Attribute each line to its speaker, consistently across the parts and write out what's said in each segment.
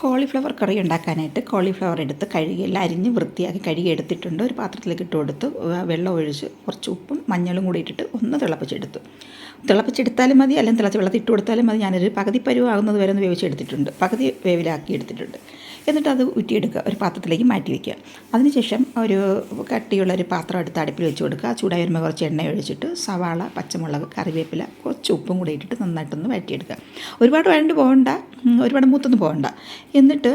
Speaker 1: Cauliflower കറി ഉണ്ടാക്കാനായിട്ട് cauliflower എടുത്ത് കഴുകി എല്ലാം അരിഞ്ഞ് വൃത്തിയാക്കി കഴുകി എടുത്തിട്ടുണ്ട്. ഒരു പാത്രത്തിലേക്ക് ഇട്ട് കൊടുത്ത് വെള്ളം ഒഴിച്ച് കുറച്ച് ഉപ്പും മഞ്ഞളും കൂടി ഇട്ടിട്ട് ഒന്ന് തിളപ്പിച്ചെടുത്തു. തിളപ്പിച്ചെടുത്താലും മതി, അല്ലെങ്കിൽ തിളച്ച വെള്ളത്തിൽ ഇട്ട് കൊടുത്താലും മതി. ഞാനൊരു പകുതി പരുവാകുന്നത് വരെ ഒന്ന് വേവിച്ചെടുത്തിട്ടുണ്ട്, പകുതി വേവിലാക്കി എടുത്തിട്ടുണ്ട്. എന്നിട്ട് അത് ഊറ്റിയെടുക്കുക, ഒരു പാത്രത്തിലേക്ക് മാറ്റി വയ്ക്കുക. അതിനുശേഷം ഒരു കട്ടിയുള്ളൊരു പാത്രം എടുത്ത് അടുപ്പിൽ വെച്ച് കൊടുക്കുക. ചൂടായി വരുമ്പോൾ കുറച്ച് എണ്ണ ഒഴിച്ചിട്ട് സവാള, പച്ചമുളക്, കറിവേപ്പില, കുറച്ച് ഉപ്പും കൂടി ഇട്ടിട്ട് നന്നായിട്ടൊന്ന് വഴറ്റിയെടുക്കുക. ഒരുപാട് വഴണ്ട് പോകണ്ട, ഒരുപാട് മൂത്തൊന്നും പോകണ്ട. എന്നിട്ട്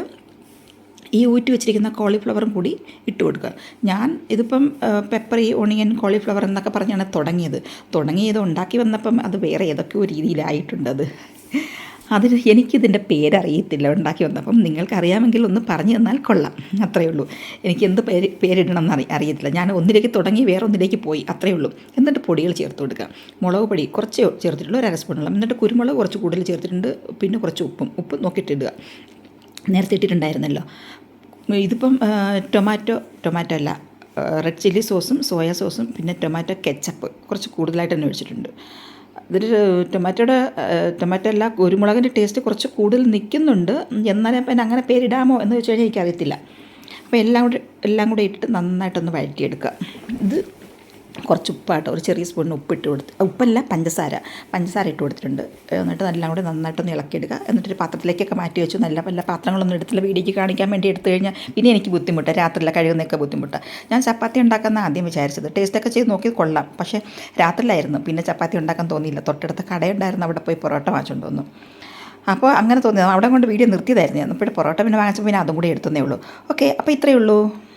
Speaker 1: ഈ ഊറ്റി വെച്ചിരിക്കുന്ന കോളിഫ്ലവറും കൂടി ഇട്ട് കൊടുക്കുക. ഞാൻ ഇതിപ്പം പെപ്പറി, ഓണിയൻ, കോളിഫ്ലവർ എന്നൊക്കെ പറഞ്ഞാണ് തുടങ്ങിയത് ഉണ്ടാക്കി വന്നപ്പം അത് വേറെ ഏതൊക്കെയോ രീതിയിലായിട്ടുണ്ടത്. എനിക്കിതിൻ്റെ പേരറിയത്തില്ല ഉണ്ടാക്കി വന്നപ്പം. നിങ്ങൾക്കറിയാമെങ്കിൽ ഒന്ന് പറഞ്ഞു തന്നാൽ കൊള്ളാം, അത്രയേ ഉള്ളൂ. എനിക്ക് എന്ത് പേരിടണമെന്ന് അറിയത്തില്ല. ഞാൻ ഒന്നിലേക്ക് തുടങ്ങി വേറെ ഒന്നിലേക്ക് പോയി, അത്രയേ ഉള്ളൂ. എന്നിട്ട് പൊടികൾ ചേർത്ത് കൊടുക്കുക. മുളക് പൊടി കുറച്ച് ചേർത്തിട്ടുള്ളൂ, 1/2 സ്പൂണോളം. എന്നിട്ട് കുരുമുളക് കുറച്ച് കൂടുതൽ ചേർത്തിട്ടുണ്ട്. പിന്നെ കുറച്ച് ഉപ്പ് നോക്കിയിട്ടിടുക. നേരത്തെ ഇട്ടിട്ടുണ്ടായിരുന്നല്ലോ. ഇതിപ്പം ടൊമാറ്റോ അല്ല, റെഡ് ചില്ലി സോസും സോയാ സോസും പിന്നെ ടൊമാറ്റോ കെച്ചപ്പ് കുറച്ച് കൂടുതലായിട്ട് തന്നെ ഒഴിച്ചിട്ടുണ്ട്. ഇതിൽ ടൊമാറ്റോ അല്ല, കുരുമുളകിൻ്റെ ടേസ്റ്റ് കുറച്ച് കൂടുതൽ നിൽക്കുന്നുണ്ട്. എന്നാലും പിന്നെ അങ്ങനെ പേരിടാമോ എന്ന് വെച്ച് കഴിഞ്ഞാൽ എനിക്കറിയത്തില്ല. അപ്പോൾ എല്ലാം കൂടെ ഇട്ടിട്ട് നന്നായിട്ടൊന്ന് വഴറ്റിയെടുക്കുക. ഇത് കുറച്ച് ഉപ്പായിട്ട് ഒരു ചെറിയ സ്പൂണിന് ഉപ്പല്ല പഞ്ചസാര ഇട്ട് കൊടുത്തിട്ടുണ്ട്. എന്നിട്ട് എല്ലാം കൂടെ നന്നായിട്ടൊന്ന് ഇളക്കിയെടുക്കുക. എന്നിട്ടൊരു പാത്രത്തിലേക്കൊക്കെ മാറ്റി വെച്ചു. നല്ല പാത്രങ്ങളൊന്നും എടുത്തില്ല, വീഡിയോയ്ക്ക് കാണിക്കാൻ വേണ്ടി എടുത്തു കഴിഞ്ഞാൽ പിന്നെ എനിക്ക് ബുദ്ധിമുട്ടാണ്, രാത്രിയിലെ കഴിയുന്നതൊക്കെ ബുദ്ധിമുട്ടാണ്. ഞാൻ ചപ്പാത്തി ഉണ്ടാക്കാമെന്ന് ആദ്യം വിചാരിച്ചത്. ടേസ്റ്റൊക്കെ ചെയ്ത് നോക്കി കൊള്ളാം, പക്ഷേ രാത്രിയിലായിരുന്നു. പിന്നെ ചപ്പാത്തി ഉണ്ടാക്കാൻ തോന്നിയില്ല. തൊട്ടടുത്ത കടയുണ്ടായിരുന്നു, അവിടെ പോയി പൊറോട്ട വാങ്ങിച്ചുകൊണ്ട് വന്നു. അപ്പോൾ അങ്ങനെ തോന്നിയത് അവിടെ കൊണ്ട് വീഡിയോ നിർത്തിയതായിരുന്നു ഞാൻ. ഇപ്പോൾ പൊറോട്ട പിന്നെ വാങ്ങിച്ചപ്പോൾ പിന്നെ അതും കൂടി എടുത്തതേ ഉള്ളൂ. ഓക്കെ, അപ്പോൾ ഇത്രയേ ഉള്ളൂ.